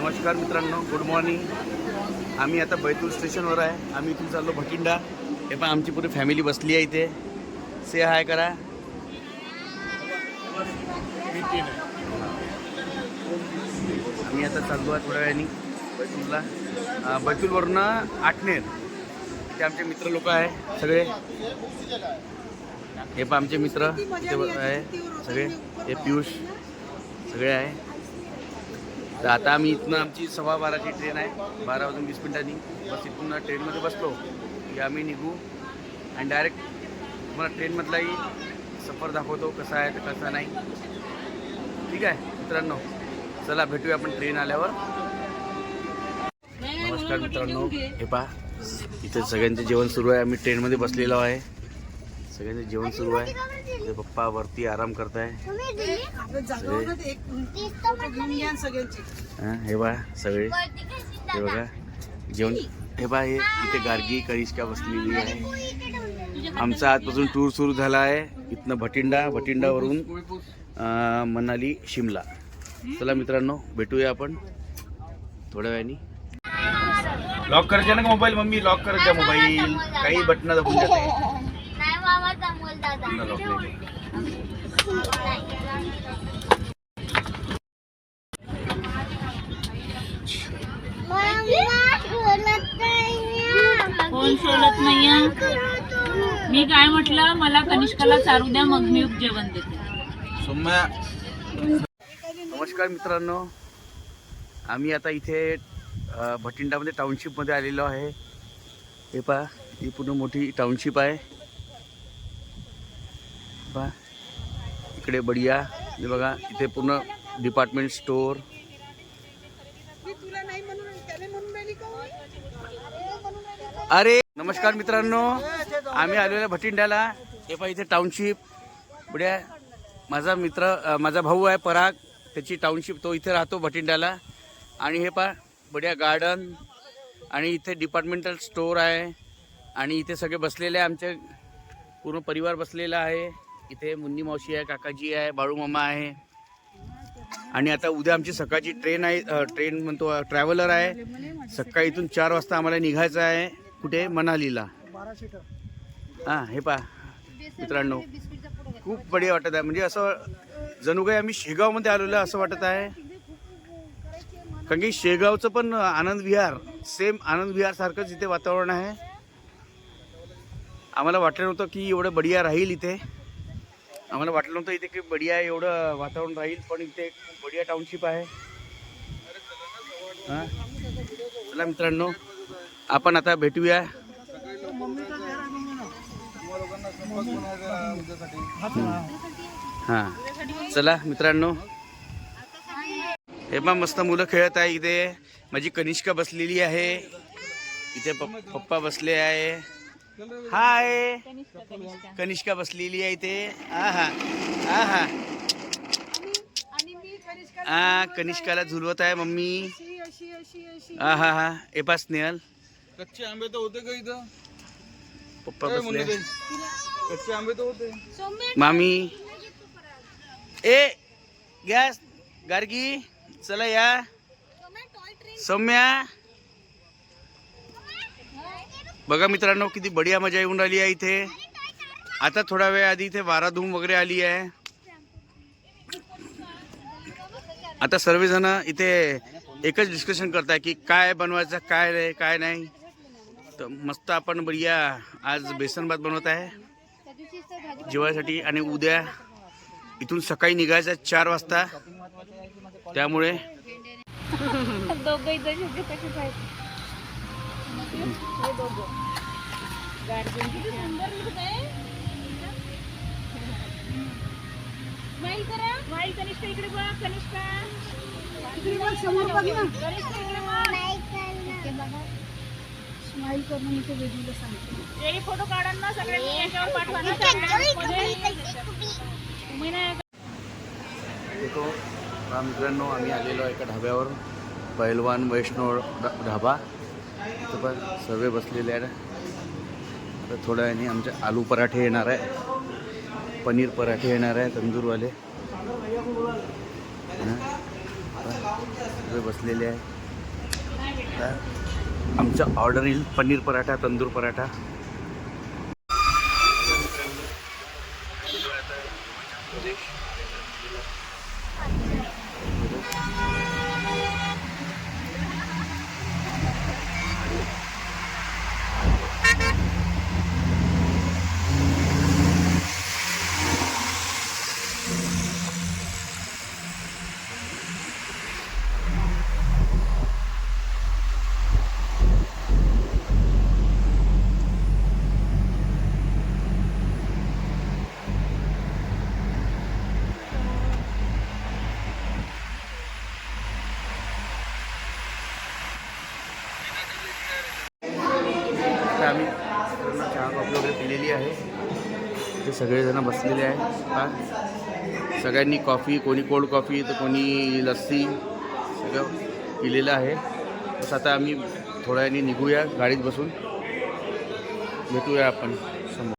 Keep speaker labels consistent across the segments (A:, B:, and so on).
A: नमस्कार मित्रांनो, good morning. आम्ही आता बैतूल स्टेशनवर आहे। आम्ही इथून चाललो भटिंडा। हे पण आमची पूरी फॅमिली बसली आहे इथे। से हाय करा। आम्ही आता चाललो आहे थोड्या वेळाने बैतूलला। बैतूलवरून आटनेर ते आमचे मित्र लोक आहे सगळे। हे पण आमचे मित्र ते आहे सगळे, हे पियुष सगळे आहे। तर आता आम्ही इथनं आमची 12:15ची ट्रेन आहे, 12:20 बस इथून ट्रेनमध्ये बसलो की आम्ही निघू आणि डायरेक्ट तुम्हाला ट्रेनमधलाही सफर दाखवतो कसा आहे तर कसा नाही। ठीक आहे मित्रांनो, चला भेटूया आपण ट्रेन आल्यावर। नमस्कार मित्रांनो, हे पहा इथे सगळ्यांचे जेवण सुरू आहे। आम्ही ट्रेनमध्ये बसलेलो आहे, सगळ्यांचे जेवण सुरू आहे। ते पप्पा वरती आराम करताय। हे बघा सगळे, हे बघा जेवण। हे बघा हे इथे गार्गी कनिष्का बसलेली आहे। आमचा आजपासून टूर सुरू झाला आहे इथनं भटिंडावरून मनाली शिमला। चला मित्रांनो भेटूया आपण थोड्या वेळाने। लॉक करायचा ना मोबाईल, मम्मी लॉक करायचा मोबाईल, काही बटन दाबून जाते।
B: कोण सोडत नाही। मी काय म्हटलं, मला कनिष्काला चारू द्या मग मी जेवण देते।
A: नमस्कार मित्रांनो, आम्ही आता इथे भटिंडामध्ये टाउनशिपमध्ये आलेलो आहे। हे पहा ही पूर्ण मोठी टाउनशिप आहे। पहा इकडे बढिया, हे बघा इथे पूर्ण डिपार्टमेंट स्टोर। अरे नमस्कार मित्रांनो, आम्ही आलेलो आहे भटिंड्याला। हे पहा इथे टाउनशिप बढिया। माझा मित्र, माझा भाऊ आहे पराग, त्याची टाउनशिप, तो इथे राहतो भटिंड्याला। आणि हे पहा बढिया गार्डन आणि इथे डिपार्टमेंटल स्टोर आहे। आणि इथे सगळे बसलेले आहे, आमचे पूर्ण परिवार बसलेला आहे। इथे मुन्नी मावशी आहे, काकाजी आहे, बाळू मामा आहे। आणि आता उद्या आमची सकाळची ट्रेन आहे, ट्रेन म्हणतो ट्रॅव्हलर आहे। सकाळी इथून 4 वाजता आम्हाला निघायचं आहे, कुठे मनालीला। हां हे पहा मित्रांनो, खूप बढिया वाटत आहे। म्हणजे असं जणू काही आम्ही शेगावमध्ये आलेलो आहे असं वाटत आहे। कारण की शेगावचं पण आनंद विहार, सेम आनंद विहार सारखंच इथे वातावरण आहे। आम्हाला वाटलं नव्हतं की एवढं बढिया राहील इथे, आम्हाला वाटलं नव्हतं इथे की बढिया एवढं वातावरण राहील, पण इथे खूप बढिया टाउनशिप आहे। हां चला मित्रांनो, आपण आता भेटूया। हां चला मित्रांनो, हे पण मस्त मुलं खेळत आहे। इथे माझी कनिष्का बसलेली आहे, इथे पप्पा बसले आहे। हाय कनिष्का बसलेली आहे इथे। कनिष्काला झुलवत आहे मम्मी। हे पा स्नेहल,
C: कच्चे आंबे तर होते का इथं?
A: पप्पा बसले,
C: कच्चे आंबे तर होते।
A: मामी ए गॅस गार्गी चला या। सौम्या बघा मित्रांनो, किती बढिया मजा येऊन राहिली आहे इथे। आता थोडा वेळ आधी इथे वाराधूम वगैरे आली आहे। आता सर्वजण इथे एकच डिस्कशन करताय की काय बनवायचं, काय नाही। तर मस्त आपण बढिया आज बेसन भात बनवत आहे जेवायसाठी। आणि उद्या इथून सकाळी निघायचं 4 वाजता, त्यामुळे
B: फोटो काढा ना सगळे, पाठवा ना।
A: मित्रांनो आम्ही आलेलो आहे एका ढाब्यावर, पहिलवान वैष्णव ढाबा। तर पण सर्व बसलेले आहेत। आता थोड्या वेळाने आमचे आलू पराठे येणार आहे, पनीर पराठे येणार आहे तंदूरवाले। सर्व बसलेले आहे। आमच्या ऑर्डर येईल पनीर पराठा, तंदूर पराठा. आम्ही चहा कॉफी वगैरे पिलेली आहे. इथे सगळेजण बसलेले आहे. सगळ्यांनी कॉफी, कोणी कोल्ड कॉफी तर कोणी लस्सी सगळं पिलेलं आहे. बस आता आम्ही थोड्या वेळाने निघूया गाडीत बसून. भेटूया आपण समोर.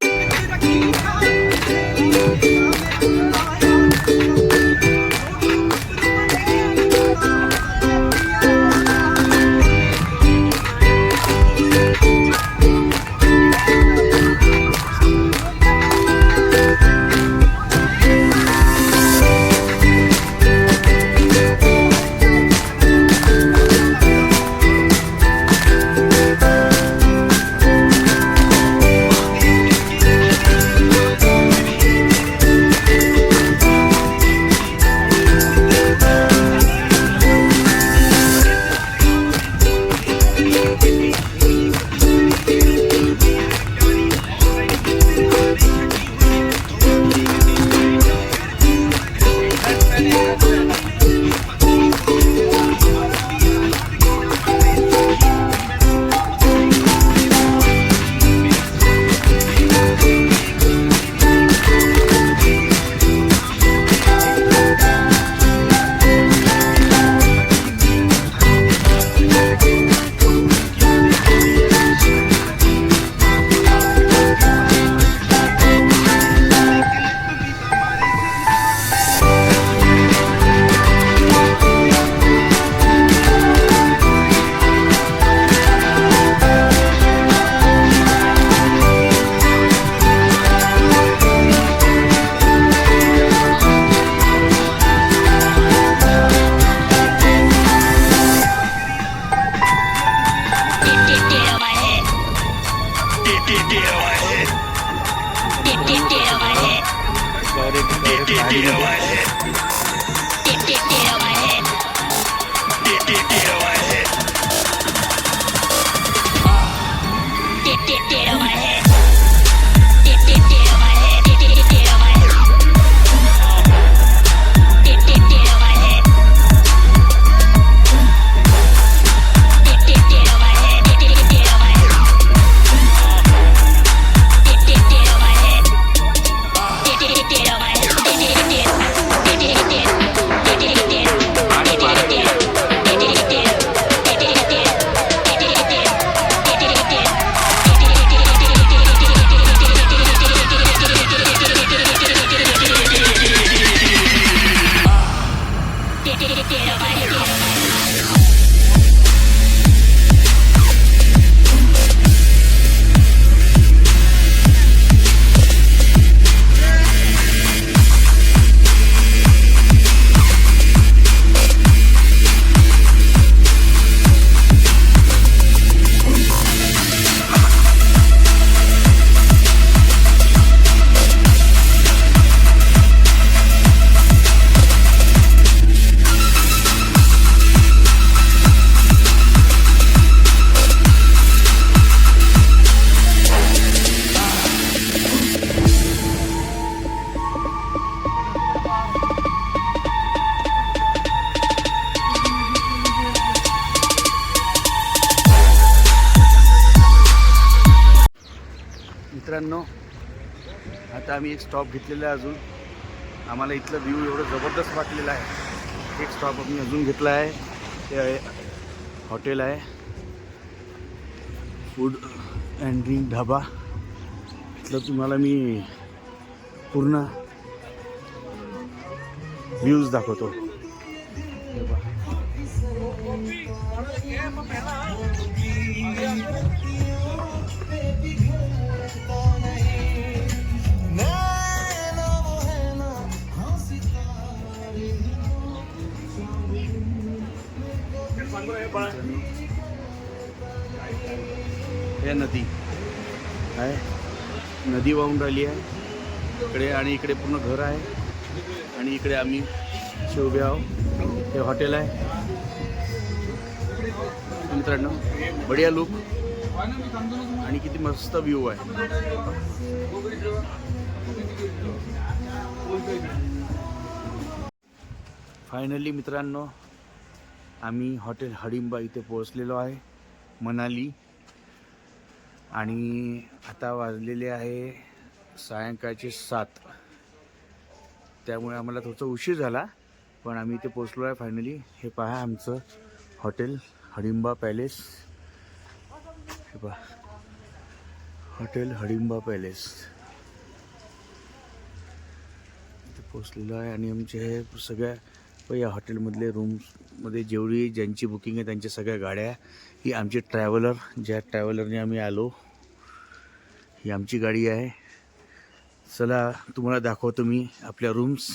A: मित्रांनो, आता आम्ही एक स्टॉप घेतलेला आहे. अजून आम्हाला इथलं व्ह्यू एवढं जबरदस्त वाटलेलं आहे. एक स्टॉप आम्ही अजून घेतला आहे. ते हॉटेल आहे, फूड अँड ड्रिंक ढाबा. इथलं तुम्हाला मी पूर्ण व्ह्यूज दाखवतो. हे नदी आहे, नदी वाहून राहिली आहे इकडे, आणि इकडे पूर्ण घर आहे, आणि इकडे आम्ही उभे आहोत. हे हॉटेल आहे मित्रांनो, बढिया लुक आणि किती मस्त व्ह्यू आहे. फायनली मित्रांनो आम्ही हॉटेल हडिंबा इथे पोहोचलेलो आहे, मनाली. आणि आता वाजलेले आहे सायंकाळचे 7, त्यामुळे आम्हाला थोडासा उशीर झाला, पण आम्ही इथे पोहोचलो आहे फायनली. हे पहा आमचं हॉटेल हडिंबा पॅलेस. हे पहा हॉटेल हडिंबा पॅलेस इथे पोहोचलेलो आहे. आणि आमचे हे सगळ्या या हॉटेलमधले रूम्समध्ये जेवढी ज्यांची बुकिंग आहे त्यांच्या सगळ्या गाड्या, ही आमची ट्रॅव्हलर, ज्या ट्रॅव्हलरने आम्ही आलो, ही आमची गाडी आहे. चला तुम्हाला दाखवतो मी आपल्या रूम्स.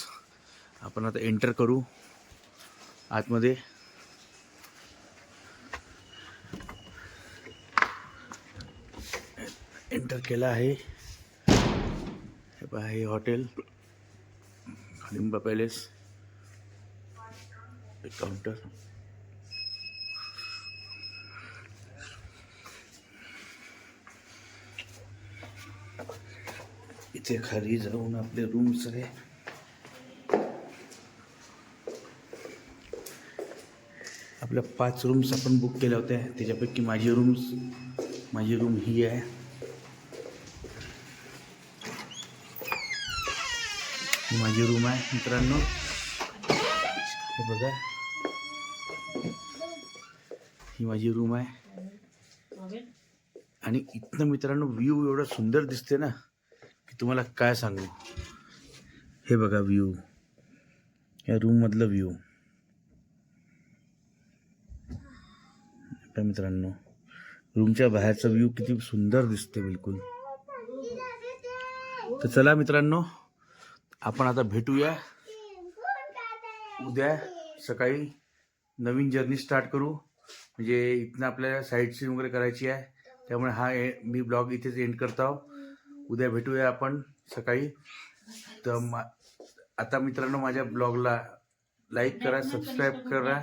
A: आपण आता एंटर करू आतमध्ये. एंटर केला आहे. हे पहा हे हॉटेल हडिंबा पॅलेस. काउंटर, इथे खाली जाऊन आपले रूम्स आहे. आपल्या 5 रूम्स आपण बुक केल्या होत्या, त्याच्यापैकी माझी रूम ही आहे. ही माझी रूम आहे मित्रांनो, हे बघा ही माझी रूम आहे. आणि इथनं मित्रांनो व्ह्यू एवढा सुंदर दिसते ना की तुम्हाला काय सांगू. हे बघा व्ह्यू, या रूममधलं व्ह्यू मित्रांनो. रूमच्या बाहेरचा व्ह्यू किती सुंदर दिसते बिलकुल. तर चला मित्रांनो आपण आता भेटूया उद्या सकाळी. नवीन जर्नी स्टार्ट करू, म्हणजे इथनं आपल्याला साईट सीइंग वगैरे करायची आहे. त्यामुळे मी ब्लॉग इथेच एंड करतो. उद्या भेटूया आपण सकाळी. तर आता मित्रांनो माझ्या ब्लॉगला लाईक करा, सबस्क्राईब करा.